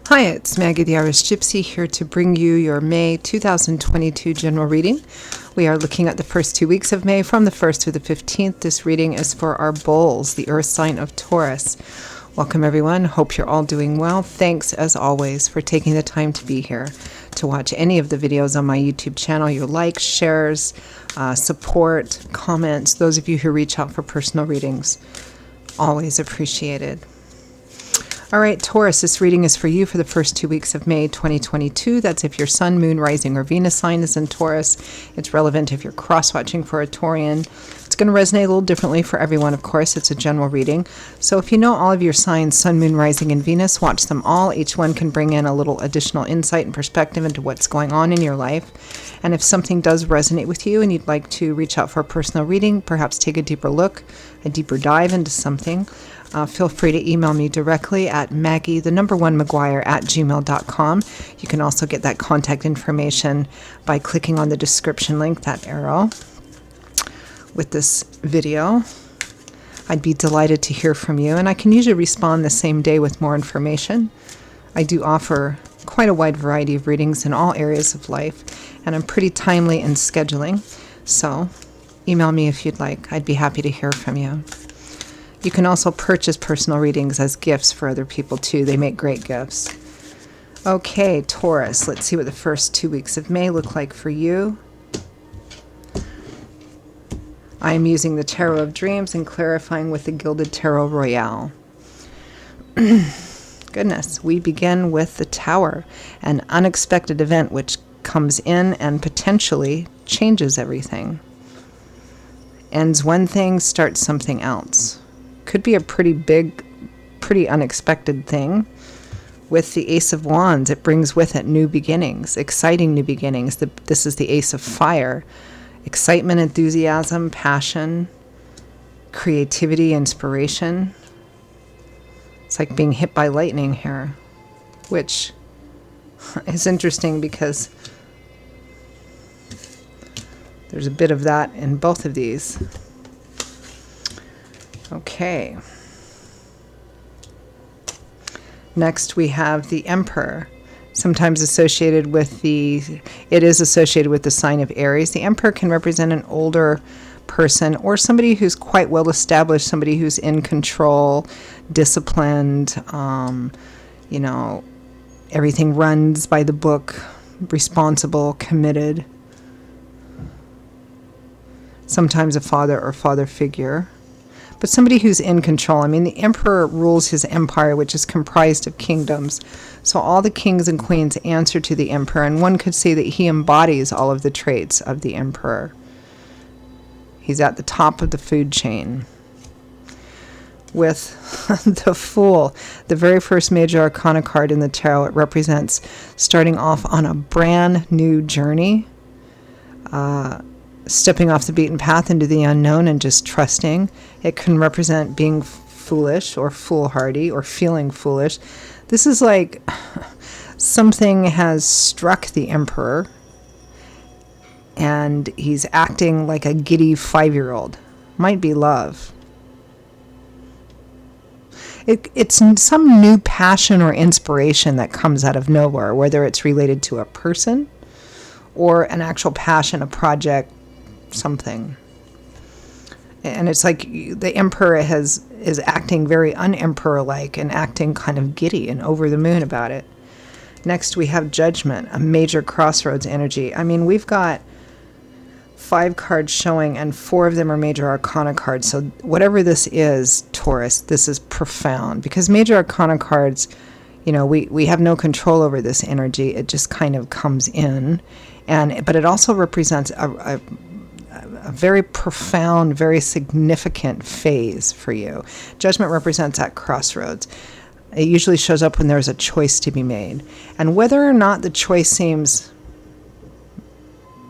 Hi, it's Maggie the Irish Gypsy here to bring you your May 2022 general reading. We are looking at the first 2 weeks of May from the 1st through the 15th. This reading is for our bulls, the earth sign of Taurus. Welcome everyone. Hope you're all doing well. Thanks as always for taking the time to be here to watch any of the videos on my YouTube channel. Your likes, shares, support, comments, those of you who reach out for personal readings, always appreciated. All right, Taurus, this reading is for you for the first 2 weeks of May 2022. That's if your sun, moon, rising, or Venus sign is in Taurus. It's relevant if you're cross-watching for a Taurian. It's going to resonate a little differently for everyone, of course. It's a general reading. So if you know all of your signs, sun, moon, rising, and Venus, watch them all. Each one can bring in a little additional insight and perspective into what's going on in your life. And if something does resonate with you and you'd like to reach out for a personal reading, perhaps take a deeper look, a deeper dive into something, feel free to email me directly at maggie1maguire@gmail.com. You can also get that contact information by clicking on the description link, that arrow, with this video. I'd be delighted to hear from you, and I can usually respond the same day with more information. I do offer quite a wide variety of readings in all areas of life, and I'm pretty timely in scheduling, so email me if you'd like. I'd be happy to hear from you. You can also purchase personal readings as gifts for other people too. They make great gifts. Okay, Taurus, let's see what the first 2 weeks of May look like for you. I am using the Tarot of Dreams and clarifying with the Gilded Tarot Royale. Goodness, we begin with the Tower, an unexpected event which comes in and potentially changes everything. Ends one thing, starts something else. Could be a pretty big, pretty unexpected thing. With the Ace of Wands, it brings with it new beginnings, exciting new beginnings. This is the Ace of Fire. Excitement, enthusiasm, passion, creativity, inspiration. It's like being hit by lightning here, which is interesting because there's a bit of that in both of these. Okay. Next we have the Emperor, sometimes associated with it is associated with the sign of Aries. The Emperor can represent an older person or somebody who's quite well established, somebody who's in control, disciplined, everything runs by the book, responsible, committed. Sometimes a father or father figure. But somebody who's in control. I mean, the Emperor rules his empire, which is comprised of kingdoms. So all the kings and queens answer to the Emperor, and one could say that he embodies all of the traits of the Emperor. He's at the top of the food chain. With the Fool, the very first major arcana card in the tarot, it represents starting off on a brand new journey, stepping off the beaten path into the unknown and just trusting. It can represent being foolish or foolhardy or feeling foolish. This is like something has struck the Emperor and he's acting like a giddy 5-year-old. Might be love. It's some new passion or inspiration that comes out of nowhere, whether it's related to a person or an actual passion, a project, something. And it's like the Emperor is acting very un-emperor-like and acting kind of giddy and over the moon about it. Next we have Judgment, a major crossroads energy. I mean, we've got 5 cards showing and 4 of them are major arcana cards. So whatever this is, Taurus, this is profound, because major arcana cards, we have no control over this energy. It just kind of comes in, but it also represents a very profound, very significant phase for you. Judgment represents that crossroads. It usually shows up when there's a choice to be made. And whether or not the choice seems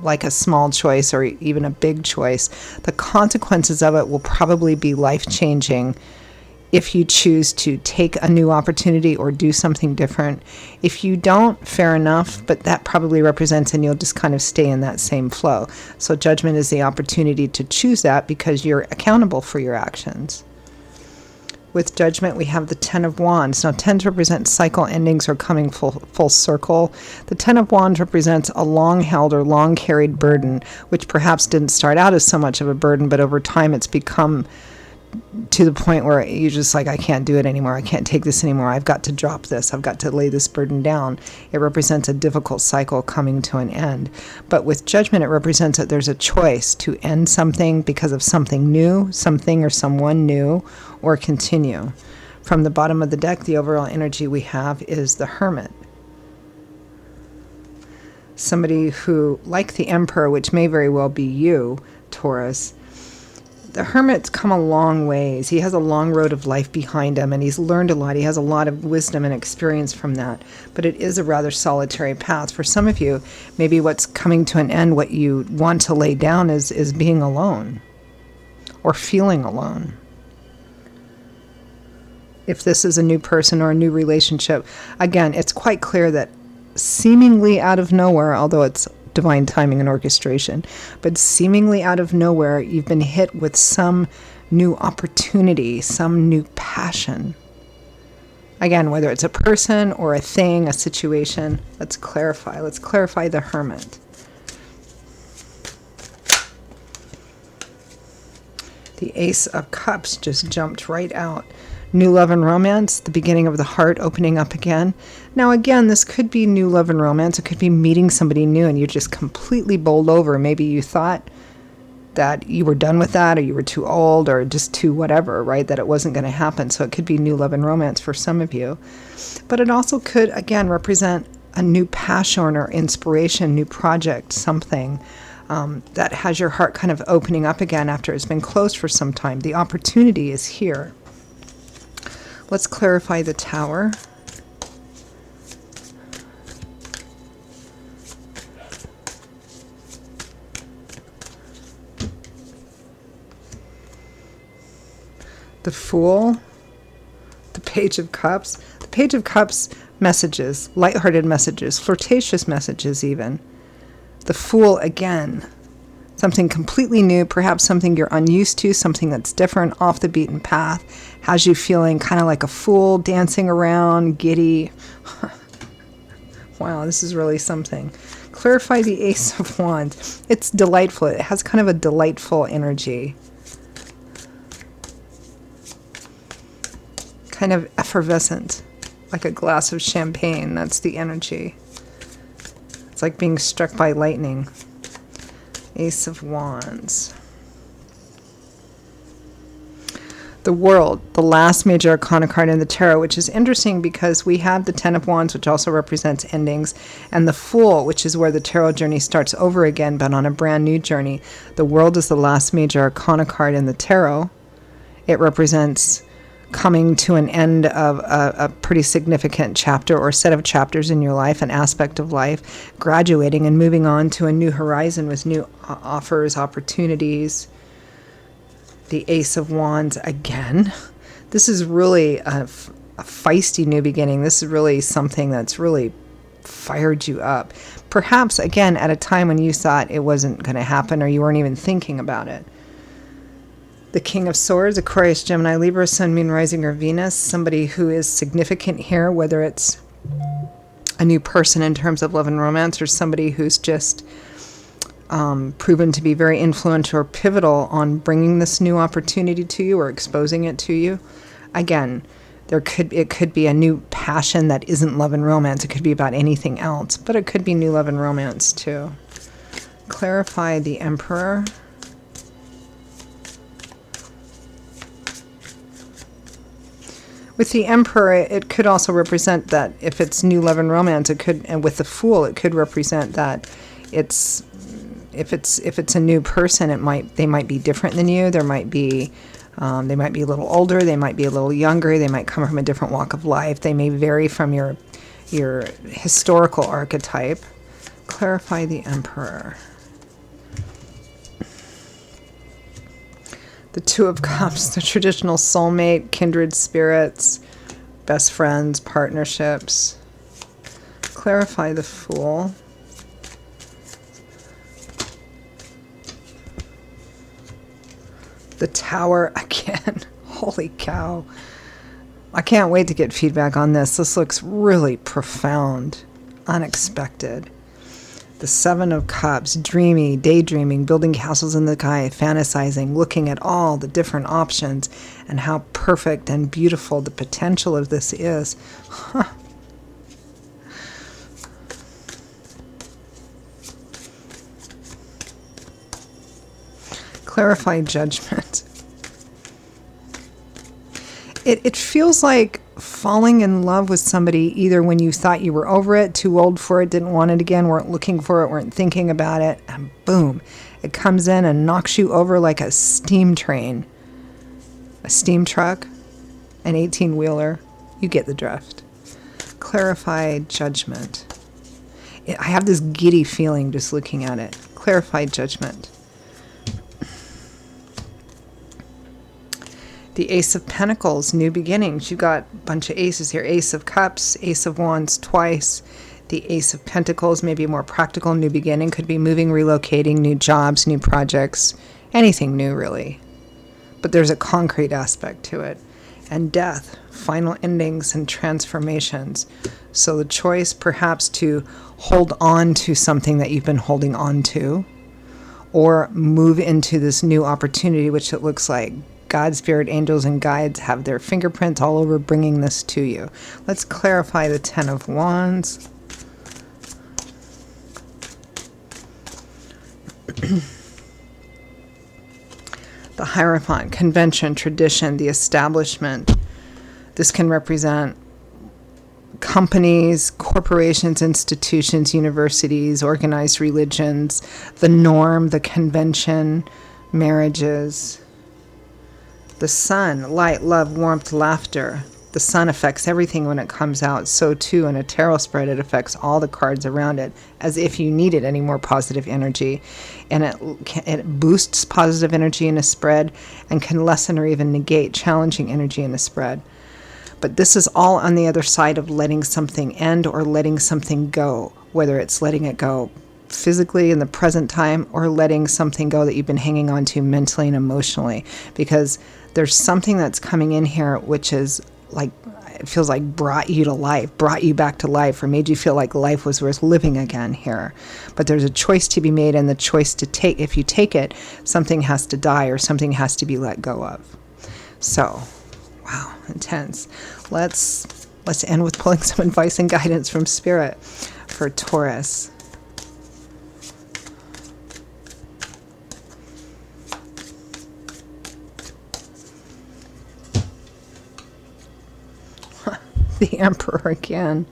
like a small choice or even a big choice, the consequences of it will probably be life-changing if you choose to take a new opportunity or do something different. If you don't, fair enough, but that probably represents, and you'll just kind of stay in that same flow. So Judgment is the opportunity to choose that because you're accountable for your actions. With Judgment, we have the Ten of Wands. Now, tens represent cycle endings or coming full circle. The Ten of Wands represents a long-held or long-carried burden, which perhaps didn't start out as so much of a burden, but over time it's become to the point where you're just like, I can't do it anymore. I can't take this anymore. I've got to drop this. I've got to lay this burden down. It represents a difficult cycle coming to an end. But with Judgment, it represents that there's a choice to end something because of something new, something or someone new, or continue. From the bottom of the deck, the overall energy we have is the Hermit. Somebody who, like the Emperor, which may very well be you, Taurus, the Hermit's come a long ways. He has a long road of life behind him, and he's learned a lot. He has a lot of wisdom and experience from that. But it is a rather solitary path. For some of you, maybe what's coming to an end, what you want to lay down is being alone or feeling alone. If this is a new person or a new relationship, again, it's quite clear that seemingly out of nowhere, although it's divine timing and orchestration, but seemingly out of nowhere, you've been hit with some new opportunity, some new passion. Again, whether it's a person or a thing, a situation, let's clarify. Let's clarify the Hermit. The Ace of Cups just jumped right out. New love and romance, the beginning of the heart opening up again. Now again, this could be new love and romance. It could be meeting somebody new and you're just completely bowled over. Maybe you thought that you were done with that, or you were too old, or just too whatever, right? That it wasn't going to happen. So it could be new love and romance for some of you. But it also could, again, represent a new passion or inspiration, new project, something that has your heart kind of opening up again after it's been closed for some time. The opportunity is here. Let's clarify the Tower. The Fool. The Page of Cups. The Page of Cups, messages, lighthearted messages, flirtatious messages even. The Fool again. Something completely new, perhaps something you're unused to, something that's different, off the beaten path, has you feeling kind of like a fool, dancing around, giddy. Wow, this is really something. Clarify the Ace of Wands. It's delightful. It has kind of a delightful energy. Kind of effervescent, like a glass of champagne. That's the energy. It's like being struck by lightning. Ace of Wands. The World, the last major arcana card in the tarot, which is interesting because we have the Ten of Wands, which also represents endings, and the Fool, which is where the tarot journey starts over again, but on a brand new journey. The World is the last major arcana card in the tarot. It represents coming to an end of a pretty significant chapter or set of chapters in your life, an aspect of life, graduating and moving on to a new horizon with new offers, opportunities. The Ace of Wands again. This is really a feisty new beginning. This is really something that's really fired you up. Perhaps, again, at a time when you thought it wasn't going to happen or you weren't even thinking about it. The King of Swords, Aquarius, Gemini, Libra, Sun, Moon, Rising, or Venus. Somebody who is significant here, whether it's a new person in terms of love and romance or somebody who's just proven to be very influential or pivotal on bringing this new opportunity to you or exposing it to you. Again, it could be a new passion that isn't love and romance. It could be about anything else, but it could be new love and romance too. Clarify the Emperor. With the Emperor, it could also represent that if it's new love and romance, it could, and with the Fool, it could represent that it's if it's a new person, they might be different than you. There might be they might be a little older, they might be a little younger, they might come from a different walk of life. They may vary from your historical archetype. Clarify the Emperor. The Two of Cups, the traditional soulmate, kindred spirits, best friends, partnerships. Clarify the Fool. The Tower again. Holy cow. I can't wait to get feedback on this. This looks really profound, unexpected. The Seven of Cups, dreamy, daydreaming, building castles in the sky, fantasizing, looking at all the different options and how perfect and beautiful the potential of this is. Huh. Clarify judgment. It feels like falling in love with somebody either when you thought you were over it, too old for it, didn't want it again, weren't looking for it, weren't thinking about it, and boom, it comes in and knocks you over like a steam train, a steam truck, an 18-wheeler. You get the drift. Clarify judgment. I have this giddy feeling just looking at it. Clarify judgment. The Ace of Pentacles, new beginnings. You got a bunch of aces here. Ace of Cups, Ace of Wands twice. The Ace of Pentacles, maybe a more practical new beginning. Could be moving, relocating, new jobs, new projects. Anything new, really. But there's a concrete aspect to it. And death, final endings and transformations. So the choice perhaps to hold on to something that you've been holding on to, or move into this new opportunity, which it looks like God, spirit, angels, and guides have their fingerprints all over bringing this to you. Let's clarify the Ten of Wands. The Hierophant, convention, tradition, the establishment. This can represent companies, corporations, institutions, universities, organized religions, the norm, the convention, marriages. The sun, light, love, warmth, laughter. The sun affects everything when it comes out. So too in a tarot spread, it affects all the cards around it, as if you needed any more positive energy. And it boosts positive energy in a spread and can lessen or even negate challenging energy in a spread. But this is all on the other side of letting something end or letting something go, whether it's letting it go physically in the present time or letting something go that you've been hanging on to mentally and emotionally, because there's something that's coming in here which is like, it feels like brought you to life, brought you back to life, or made you feel like life was worth living again here. But there's a choice to be made, and the choice to take, if you take it, something has to die or something has to be let go of. So, wow, intense. Let's end with pulling some advice and guidance from Spirit for Taurus. The Emperor again.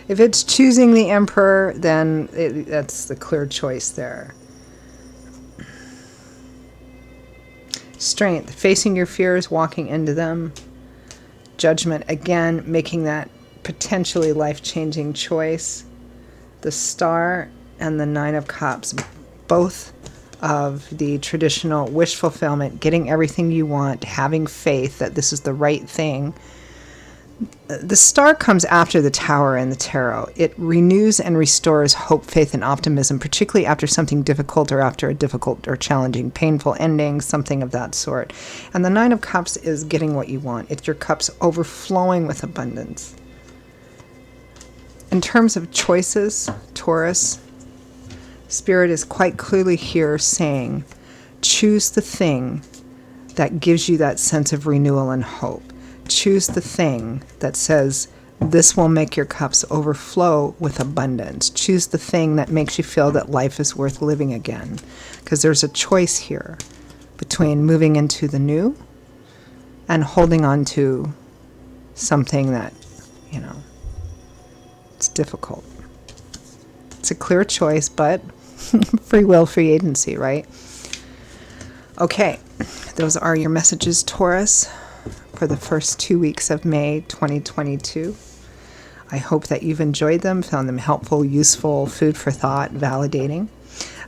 If it's choosing the Emperor, then that's the clear choice there. Strength, facing your fears, walking into them. Judgment, again, making that potentially life-changing choice. The Star and the Nine of Cups, both of the traditional wish fulfillment, getting everything you want, having faith that this is the right thing. The Star comes after the Tower in the tarot. It renews and restores hope, faith, and optimism, particularly after something difficult or after a difficult or challenging, painful ending, something of that sort. And the Nine of Cups is getting what you want. It's your cups overflowing with abundance. In terms of choices, Taurus, Spirit is quite clearly here saying, choose the thing that gives you that sense of renewal and hope. Choose the thing that says, this will make your cups overflow with abundance. Choose the thing that makes you feel that life is worth living again. Because there's a choice here between moving into the new and holding on to something that, it's difficult. It's a clear choice, but free will, free agency, right? Okay, those are your messages, Taurus, for the first 2 weeks of May 2022. I hope that you've enjoyed them, found them helpful, useful, food for thought, validating.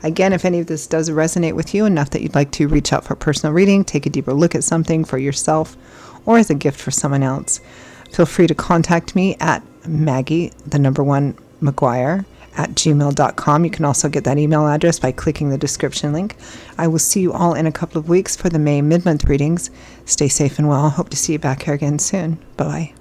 Again, if any of this does resonate with you enough that you'd like to reach out for a personal reading, take a deeper look at something for yourself or as a gift for someone else, feel free to contact me at Maggie, _1 McGuire, You can also get that email address by clicking the description link. I will see you all in a couple of weeks for the May mid-month readings. Stay safe and well. Hope to see you back here again soon. Bye-bye.